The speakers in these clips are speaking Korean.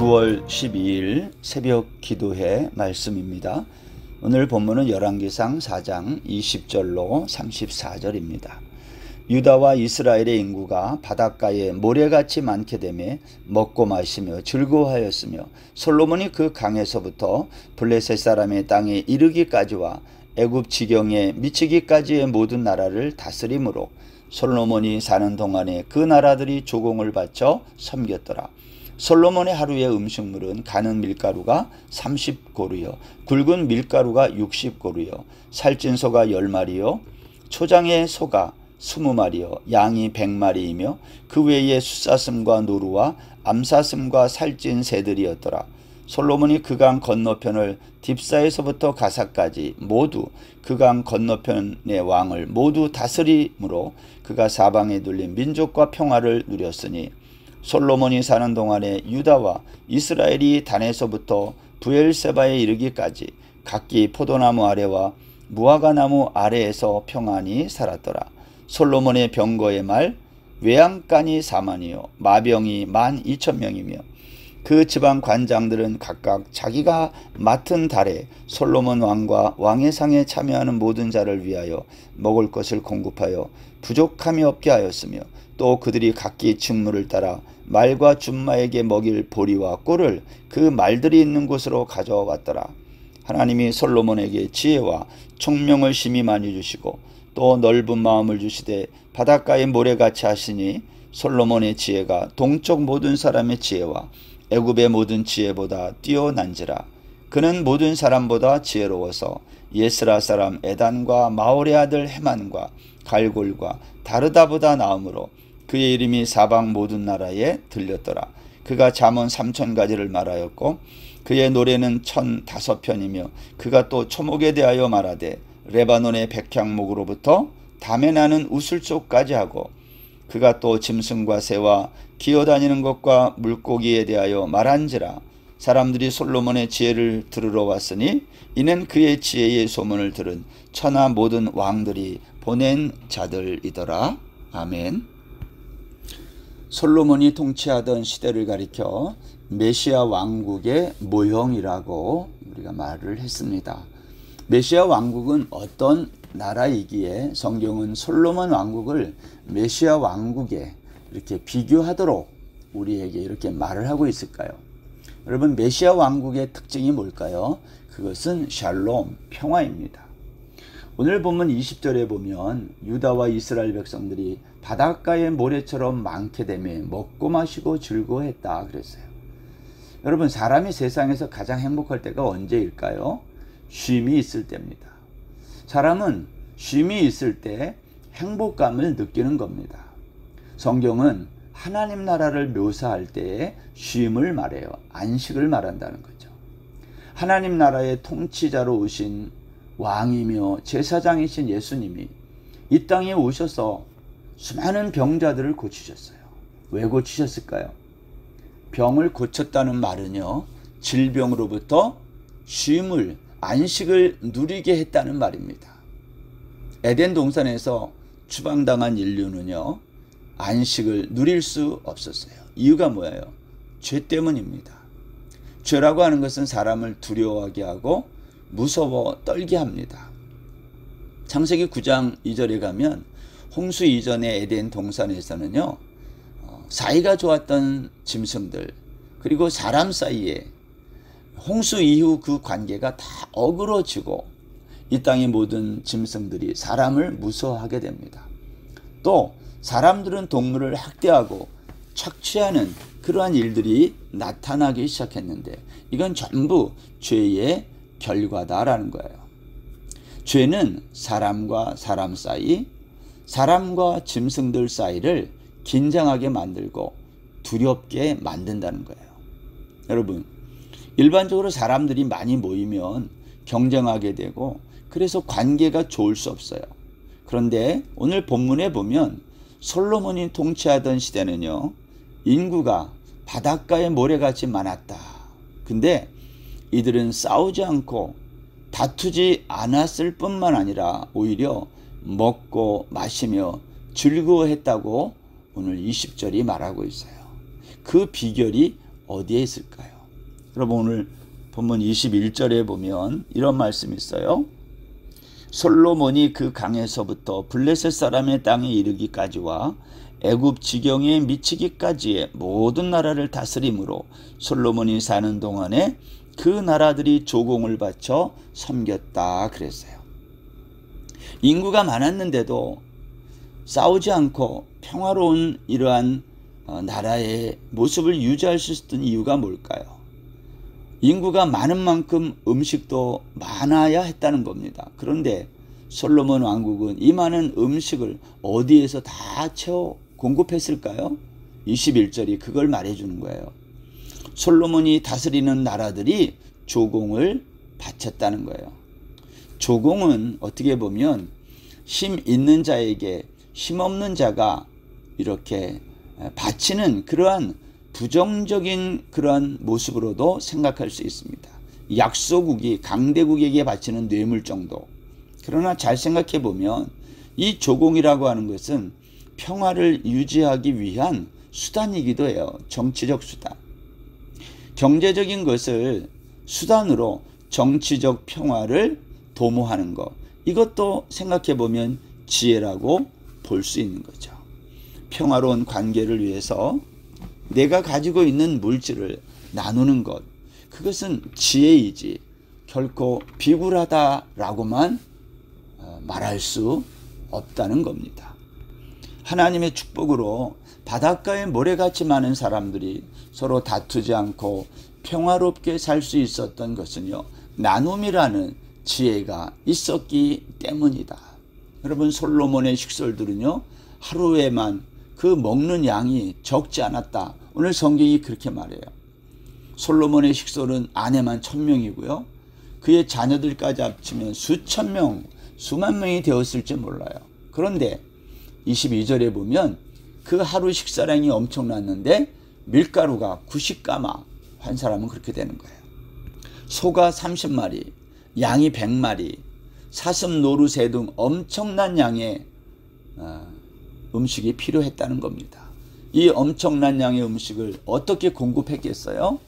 9월 12일 새벽 기도회 말씀입니다. 오늘 본문은 열왕기상 4장 20절로 34절입니다. 유다와 이스라엘의 인구가 바닷가에 모래같이 많게 되매 먹고 마시며 즐거워하였으며 솔로몬이 그 강에서부터 블레셋 사람의 땅에 이르기까지와 애굽 지경에 미치기까지의 모든 나라를 다스림으로 솔로몬이 사는 동안에 그 나라들이 조공을 바쳐 섬겼더라. 솔로몬의 하루의 음식물은 가는 밀가루가 30고루요 굵은 밀가루가 60고루요 살찐 소가 10마리요 초장의 소가 20마리요 양이 100마리이며 그 외에 숫사슴과 노루와 암사슴과 살찐 새들이었더라. 솔로몬이 그 강 건너편을 딥사에서부터 가사까지 모두 그 강 건너편의 왕을 모두 다스림으로 그가 사방에 둘린 민족과 평화를 누렸으니 솔로몬이 사는 동안에 유다와 이스라엘이 단에서부터 부엘세바에 이르기까지 각기 포도나무 아래와 무화과나무 아래에서 평안히 살았더라. 솔로몬의 병거의 말 외양간이 4만이요 마병이 12,000명이며 그 지방 관장들은 각각 자기가 맡은 달에 솔로몬 왕과 왕의 상에 참여하는 모든 자를 위하여 먹을 것을 공급하여 부족함이 없게 하였으며 또 그들이 각기 직무를 따라 말과 준마에게 먹일 보리와 꿀을 그 말들이 있는 곳으로 가져왔더라. 하나님이 솔로몬에게 지혜와 총명을 심히 많이 주시고 또 넓은 마음을 주시되 바닷가의 모래같이 하시니 솔로몬의 지혜가 동쪽 모든 사람의 지혜와 애굽의 모든 지혜보다 뛰어난지라. 그는 모든 사람보다 지혜로워서 예스라 사람 에단과 마올의 아들 헤만과 갈골과 다르다보다 나음으로 그의 이름이 사방 모든 나라에 들렸더라. 그가 잠언 3000가지를 말하였고 그의 노래는 1005편이며 그가 또 초목에 대하여 말하되 레바논의 백향목으로부터 담에 나는 우슬초까지 하고 그가 또 짐승과 새와 기어다니는 것과 물고기에 대하여 말한지라. 사람들이 솔로몬의 지혜를 들으러 왔으니 이는 그의 지혜의 소문을 들은 천하 모든 왕들이 보낸 자들이더라. 아멘. 솔로몬이 통치하던 시대를 가리켜 메시아 왕국의 모형이라고 우리가 말을 했습니다. 메시아 왕국은 어떤 나라이기에 성경은 솔로몬 왕국을 메시아 왕국에 이렇게 비교하도록 우리에게 이렇게 말을 하고 있을까요? 여러분, 메시아 왕국의 특징이 뭘까요? 그것은 샬롬, 평화입니다. 오늘 본문 20절에 보면 유다와 이스라엘 백성들이 바닷가의 모래처럼 많게 되며 먹고 마시고 즐거워했다 그랬어요. 여러분, 사람이 세상에서 가장 행복할 때가 언제일까요? 쉼이 있을 때입니다. 사람은 쉼이 있을 때 행복감을 느끼는 겁니다. 성경은 하나님 나라를 묘사할 때에 쉼을 말해요. 안식을 말한다는 거죠. 하나님 나라의 통치자로 오신 왕이며 제사장이신 예수님이 이 땅에 오셔서 수많은 병자들을 고치셨어요. 왜 고치셨을까요? 병을 고쳤다는 말은요, 질병으로부터 쉼을, 안식을 누리게 했다는 말입니다. 에덴 동산에서 추방당한 인류는요, 안식을 누릴 수 없었어요. 이유가 뭐예요? 죄 때문입니다. 죄라고 하는 것은 사람을 두려워하게 하고 무서워 떨게 합니다. 창세기 9장 2절에 가면 홍수 이전의 에덴 동산에서는요, 사이가 좋았던 짐승들 그리고 사람 사이에 홍수 이후 그 관계가 다 어그러지고 이 땅의 모든 짐승들이 사람을 무서워하게 됩니다. 또 사람들은 동물을 학대하고 착취하는 그러한 일들이 나타나기 시작했는데 이건 전부 죄의 결과다라는 거예요. 죄는 사람과 사람 사이, 사람과 짐승들 사이를 긴장하게 만들고 두렵게 만든다는 거예요. 여러분, 일반적으로 사람들이 많이 모이면 경쟁하게 되고 그래서 관계가 좋을 수 없어요. 그런데 오늘 본문에 보면 솔로몬이 통치하던 시대는요, 인구가 바닷가에 모래같이 많았다. 근데 이들은 싸우지 않고 다투지 않았을 뿐만 아니라 오히려 먹고 마시며 즐거워했다고 오늘 20절이 말하고 있어요. 그 비결이 어디에 있을까요? 여러분 오늘 본문 21절에 보면 이런 말씀이 있어요. 솔로몬이 그 강에서부터 블레셋 사람의 땅에 이르기까지와 애굽 지경에 미치기까지의 모든 나라를 다스림으로 솔로몬이 사는 동안에 그 나라들이 조공을 바쳐 섬겼다 그랬어요. 인구가 많았는데도 싸우지 않고 평화로운 이러한 나라의 모습을 유지할 수 있었던 이유가 뭘까요? 인구가 많은 만큼 음식도 많아야 했다는 겁니다. 그런데 솔로몬 왕국은 이 많은 음식을 어디에서 다 채워 공급했을까요? 21절이 그걸 말해주는 거예요. 솔로몬이 다스리는 나라들이 조공을 바쳤다는 거예요. 조공은 어떻게 보면 힘 있는 자에게 힘 없는 자가 이렇게 바치는 그러한 부정적인 그러한 모습으로도 생각할 수 있습니다. 약소국이 강대국에게 바치는 뇌물 정도. 그러나 잘 생각해 보면 이 조공이라고 하는 것은 평화를 유지하기 위한 수단이기도 해요. 정치적 수단. 경제적인 것을 수단으로 정치적 평화를 도모하는 것. 이것도 생각해 보면 지혜라고 볼 수 있는 거죠. 평화로운 관계를 위해서 내가 가지고 있는 물질을 나누는 것, 그것은 지혜이지 결코 비굴하다라고만 말할 수 없다는 겁니다. 하나님의 축복으로 바닷가에 모래같이 많은 사람들이 서로 다투지 않고 평화롭게 살 수 있었던 것은요, 나눔이라는 지혜가 있었기 때문이다. 여러분, 솔로몬의 식솔들은요, 하루에만 그 먹는 양이 적지 않았다. 오늘 성경이 그렇게 말해요. 솔로몬의 식솔은 아내만 1000명이고요. 그의 자녀들까지 합치면 수천 명, 수만 명이 되었을지 몰라요. 그런데 22절에 보면 그 하루 식사량이 엄청났는데 밀가루가 90가마, 한 사람은 그렇게 되는 거예요. 소가 30마리, 양이 100마리, 사슴, 노루새 등 엄청난 양의 음식이 필요했다는 겁니다. 이 엄청난 양의 음식을 어떻게 공급했겠어요?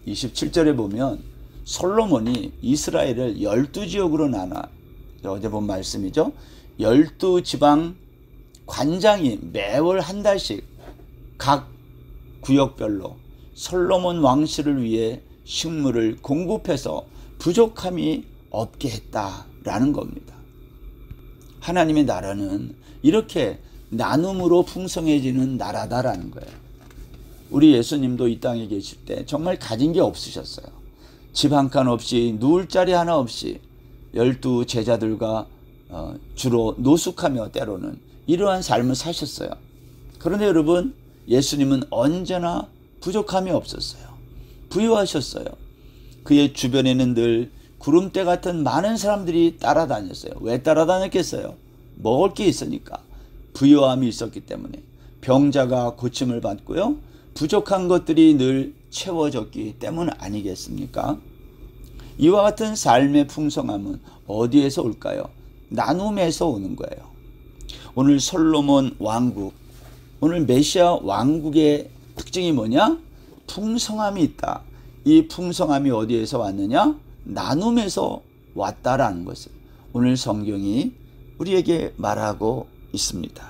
27절에 보면 솔로몬이 이스라엘을 12지역으로 나눠, 어제 본 말씀이죠. 12지방 관장이 매월 한 달씩 각 구역별로 솔로몬 왕실을 위해 식물을 공급해서 부족함이 없게 했다라는 겁니다. 하나님의 나라는 이렇게 나눔으로 풍성해지는 나라다라는 거예요. 우리 예수님도 이 땅에 계실 때 정말 가진 게 없으셨어요. 집 한 칸 없이, 누울 자리 하나 없이 12 제자들과 주로 노숙하며 때로는 이러한 삶을 사셨어요. 그런데 여러분, 예수님은 언제나 부족함이 없었어요. 부유하셨어요. 그의 주변에는 늘 구름대 같은 많은 사람들이 따라다녔어요. 왜 따라다녔겠어요? 먹을 게 있으니까. 부유함이 있었기 때문에. 병자가 고침을 받고요, 부족한 것들이 늘 채워졌기 때문 아니겠습니까? 이와 같은 삶의 풍성함은 어디에서 올까요? 나눔에서 오는 거예요. 오늘 솔로몬 왕국, 오늘 메시아 왕국의 특징이 뭐냐? 풍성함이 있다. 이 풍성함이 어디에서 왔느냐? 나눔에서 왔다라는 것을 오늘 성경이 우리에게 말하고 있습니다.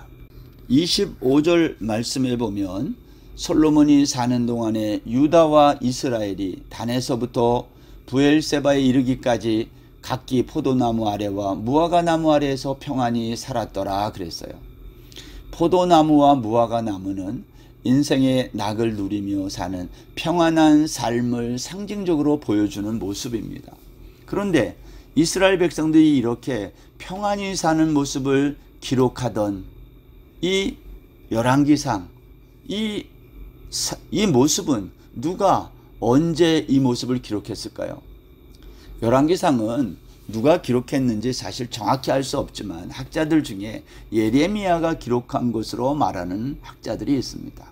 25절 말씀에 보면 솔로몬이 사는 동안에 유다와 이스라엘이 단에서부터 부엘세바에 이르기까지 각기 포도나무 아래와 무화과 나무 아래에서 평안히 살았더라 그랬어요. 포도나무와 무화과 나무는 인생의 낙을 누리며 사는 평안한 삶을 상징적으로 보여주는 모습입니다. 그런데 이스라엘 백성들이 이렇게 평안히 사는 모습을 기록하던 이 열왕기상, 이 모습은 누가 언제 이 모습을 기록했을까요? 열왕기상은 누가 기록했는지 사실 정확히 알 수 없지만 학자들 중에 예레미야가 기록한 것으로 말하는 학자들이 있습니다.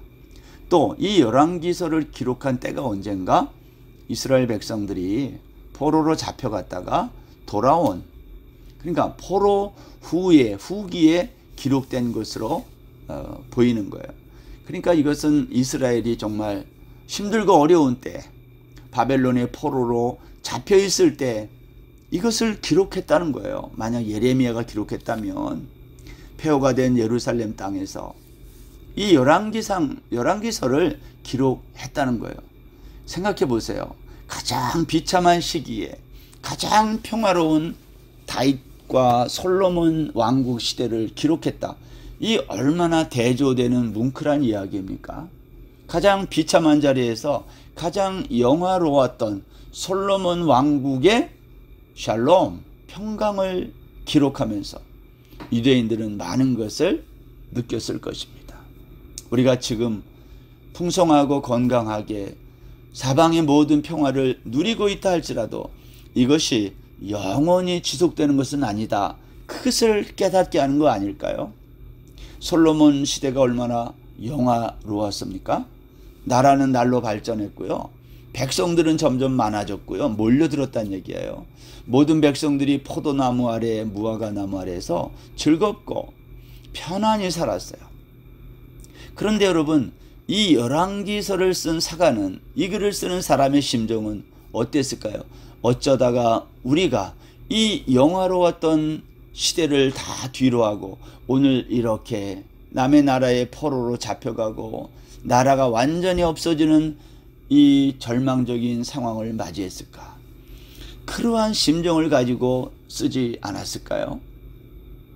또 이 열왕기서를 기록한 때가 언젠가? 이스라엘 백성들이 포로로 잡혀갔다가 돌아온, 그러니까 포로 후기에 기록된 것으로 보이는 거예요. 그러니까 이것은 이스라엘이 정말 힘들고 어려운 때, 바벨론의 포로로 잡혀 있을 때 이것을 기록했다는 거예요. 만약 예레미야가 기록했다면 폐허가 된 예루살렘 땅에서 이 열왕기서를 기록했다는 거예요. 생각해 보세요. 가장 비참한 시기에 가장 평화로운 다윗과 솔로몬 왕국 시대를 기록했다. 이 얼마나 대조되는 뭉클한 이야기입니까? 가장 비참한 자리에서 가장 영화로웠던 솔로몬 왕국의 샬롬, 평강을 기록하면서 유대인들은 많은 것을 느꼈을 것입니다. 우리가 지금 풍성하고 건강하게 사방의 모든 평화를 누리고 있다 할지라도 이것이 영원히 지속되는 것은 아니다. 그것을 깨닫게 하는 거 아닐까요? 솔로몬 시대가 얼마나 영화로웠습니까? 나라는 날로 발전했고요. 백성들은 점점 많아졌고요. 몰려들었다는 얘기예요. 모든 백성들이 포도나무 아래, 무화과 나무 아래에서 즐겁고 편안히 살았어요. 그런데 여러분, 이 열왕기서를 쓴 사가는, 이 글을 쓰는 사람의 심정은 어땠을까요? 어쩌다가 우리가 이 영화로웠던 시대를 다 뒤로하고 오늘 이렇게 남의 나라의 포로로 잡혀가고 나라가 완전히 없어지는 이 절망적인 상황을 맞이했을까? 그러한 심정을 가지고 쓰지 않았을까요?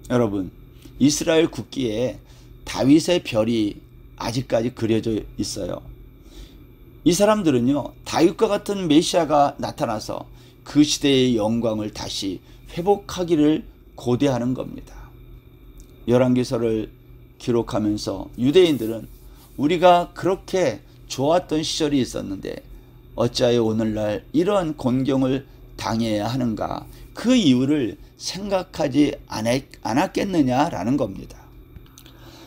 여러분, 이스라엘 국기에 다윗의 별이 아직까지 그려져 있어요. 이 사람들은요, 다윗과 같은 메시아가 나타나서 그 시대의 영광을 다시 회복하기를 고대하는 겁니다. 열왕기서를 기록하면서 유대인들은 우리가 그렇게 좋았던 시절이 있었는데 어찌하여 오늘날 이러한 곤경을 당해야 하는가, 그 이유를 생각하지 않았겠느냐라는 겁니다.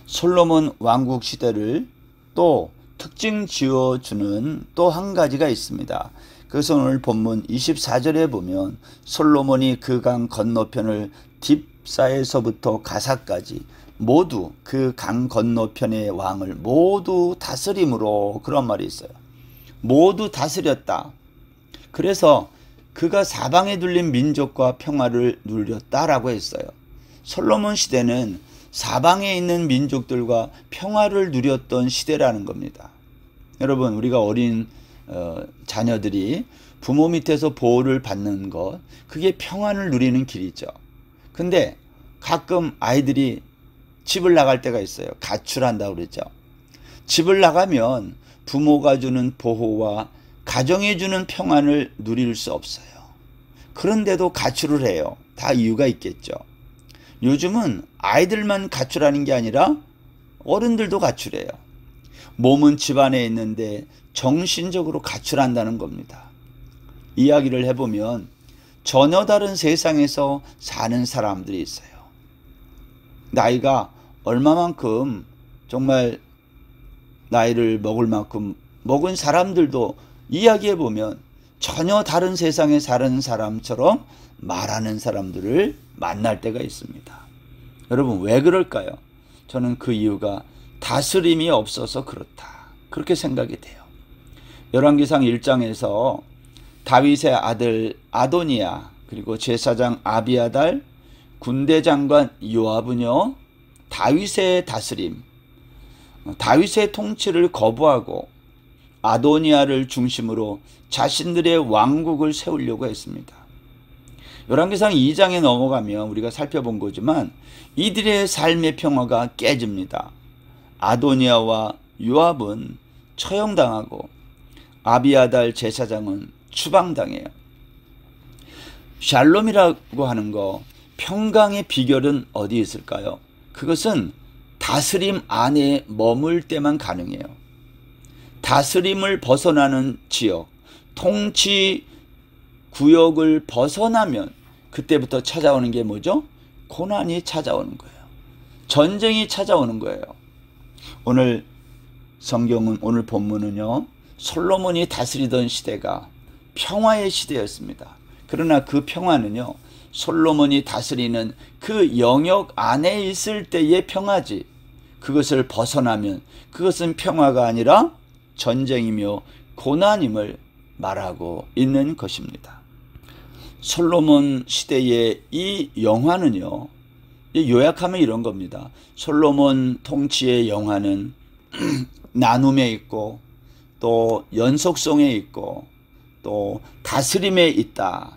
솔로몬 왕국 시대를 또 특징 지어주는 또 한 가지가 있습니다. 그래서 오늘 본문 24절에 보면 솔로몬이 그 강 건너편을 딥사에서부터 가사까지 모두 그 강 건너편의 왕을 모두 다스림으로, 그런 말이 있어요. 모두 다스렸다. 그래서 그가 사방에 둘린 민족과 평화를 누렸다라고 했어요. 솔로몬 시대는 사방에 있는 민족들과 평화를 누렸던 시대라는 겁니다. 여러분, 우리가 어린 자녀들이 부모 밑에서 보호를 받는 것, 그게 평안을 누리는 길이죠. 근데 가끔 아이들이 집을 나갈 때가 있어요. 가출한다고 그러죠. 집을 나가면 부모가 주는 보호와 가정이 주는 평안을 누릴 수 없어요. 그런데도 가출을 해요. 다 이유가 있겠죠. 요즘은 아이들만 가출하는 게 아니라 어른들도 가출해요. 몸은 집안에 있는데 정신적으로 가출한다는 겁니다. 이야기를 해보면 전혀 다른 세상에서 사는 사람들이 있어요. 나이가 얼마만큼 정말 나이를 먹을 만큼 먹은 사람들도 이야기해보면 전혀 다른 세상에 사는 사람처럼 말하는 사람들을 만날 때가 있습니다. 여러분, 왜 그럴까요? 저는 그 이유가 다스림이 없어서 그렇다, 그렇게 생각이 돼요. 열왕기상 1장에서 다윗의 아들 아도니아, 그리고 제사장 아비아달, 군대장관 요압은요, 다윗의 다스림, 다윗의 통치를 거부하고 아도니아를 중심으로 자신들의 왕국을 세우려고 했습니다. 열왕기상 2장에 넘어가면 우리가 살펴본 거지만 이들의 삶의 평화가 깨집니다. 아도니아와 요압은 처형당하고 아비아달 제사장은 추방당해요. 샬롬이라고 하는 거, 평강의 비결은 어디 있을까요? 그것은 다스림 안에 머물 때만 가능해요. 다스림을 벗어나는 지역, 통치 구역을 벗어나면 그때부터 찾아오는 게 뭐죠? 고난이 찾아오는 거예요. 전쟁이 찾아오는 거예요. 오늘 성경은, 오늘 본문은요, 솔로몬이 다스리던 시대가 평화의 시대였습니다. 그러나 그 평화는요, 솔로몬이 다스리는 그 영역 안에 있을 때의 평화지, 그것을 벗어나면 그것은 평화가 아니라 전쟁이며 고난임을 말하고 있는 것입니다. 솔로몬 시대의 이 영화는요, 요약하면 이런 겁니다. 솔로몬 통치의 영화는 나눔에 있고 또 연속성에 있고 또 다스림에 있다.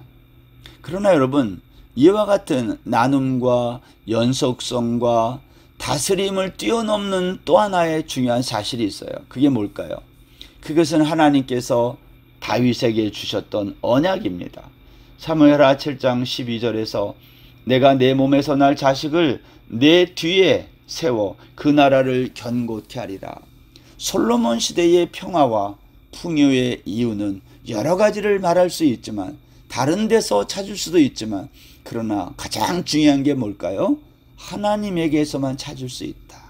그러나 여러분, 이와 같은 나눔과 연속성과 다스림을 뛰어넘는 또 하나의 중요한 사실이 있어요. 그게 뭘까요? 그것은 하나님께서 다윗에게 주셨던 언약입니다. 사무엘하 7장 12절에서 내가 내 몸에서 날 자식을 내 뒤에 세워 그 나라를 견고케 하리라. 솔로몬 시대의 평화와 풍요의 이유는 여러 가지를 말할 수 있지만, 다른 데서 찾을 수도 있지만, 그러나 가장 중요한 게 뭘까요? 하나님에게서만 찾을 수 있다.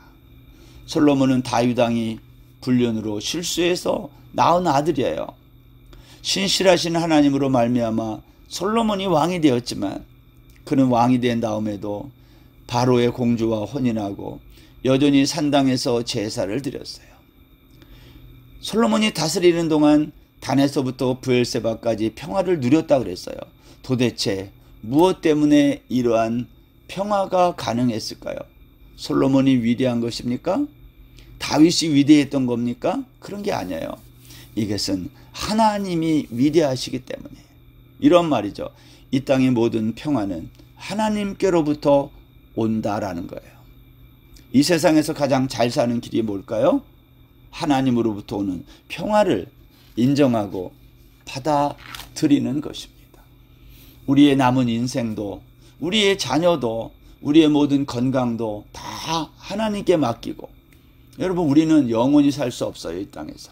솔로몬은 다윗 왕이 불륜으로 실수해서 낳은 아들이에요. 신실하신 하나님으로 말미암아 솔로몬이 왕이 되었지만, 그는 왕이 된 다음에도 바로의 공주와 혼인하고 여전히 산당에서 제사를 드렸어요. 솔로몬이 다스리는 동안 단에서부터 브엘세바까지 평화를 누렸다 그랬어요. 도대체 무엇 때문에 이러한 평화가 가능했을까요? 솔로몬이 위대한 것입니까? 다윗이 위대했던 겁니까? 그런 게 아니에요. 이것은 하나님이 위대하시기 때문에 이런 말이죠. 이 땅의 모든 평화는 하나님께로부터 온다라는 거예요. 이 세상에서 가장 잘 사는 길이 뭘까요? 하나님으로부터 오는 평화를 인정하고 받아들이는 것입니다. 우리의 남은 인생도, 우리의 자녀도, 우리의 모든 건강도 다 하나님께 맡기고, 여러분, 우리는 영원히 살 수 없어요. 이 땅에서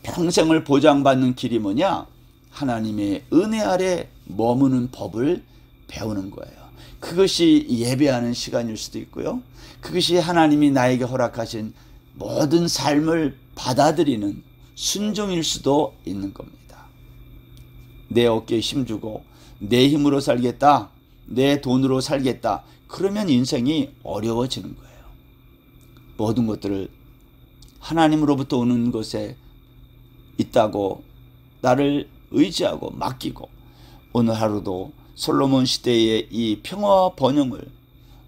평생을 보장받는 길이 뭐냐? 하나님의 은혜 아래 머무는 법을 배우는 거예요. 그것이 예배하는 시간일 수도 있고요, 그것이 하나님이 나에게 허락하신 모든 삶을 받아들이는 순종일 수도 있는 겁니다. 내 어깨에 힘주고 내 힘으로 살겠다, 내 돈으로 살겠다, 그러면 인생이 어려워지는 거예요. 모든 것들을 하나님으로부터 오는 것에 있다고 나를 의지하고 맡기고, 오늘 하루도 솔로몬 시대의 이 평화와 번영을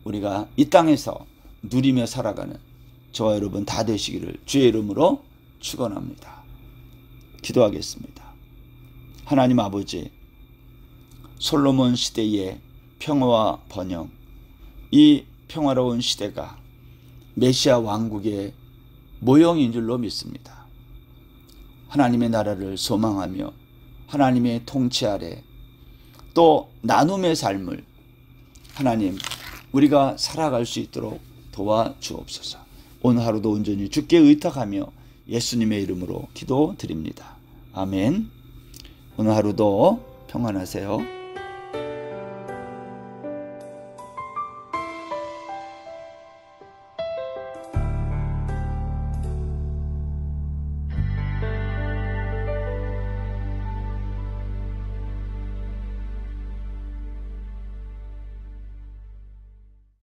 우리가 이 땅에서 누리며 살아가는 저와 여러분 다 되시기를 주의 이름으로 축원합니다. 기도하겠습니다. 하나님 아버지, 솔로몬 시대의 평화와 번영, 이 평화로운 시대가 메시아 왕국의 모형인 줄로 믿습니다. 하나님의 나라를 소망하며 하나님의 통치 아래 또 나눔의 삶을 하나님 우리가 살아갈 수 있도록 도와주옵소서. 오늘 하루도 온전히 주께 의탁하며 예수님의 이름으로 기도드립니다. 아멘. 오늘 하루도 평안하세요.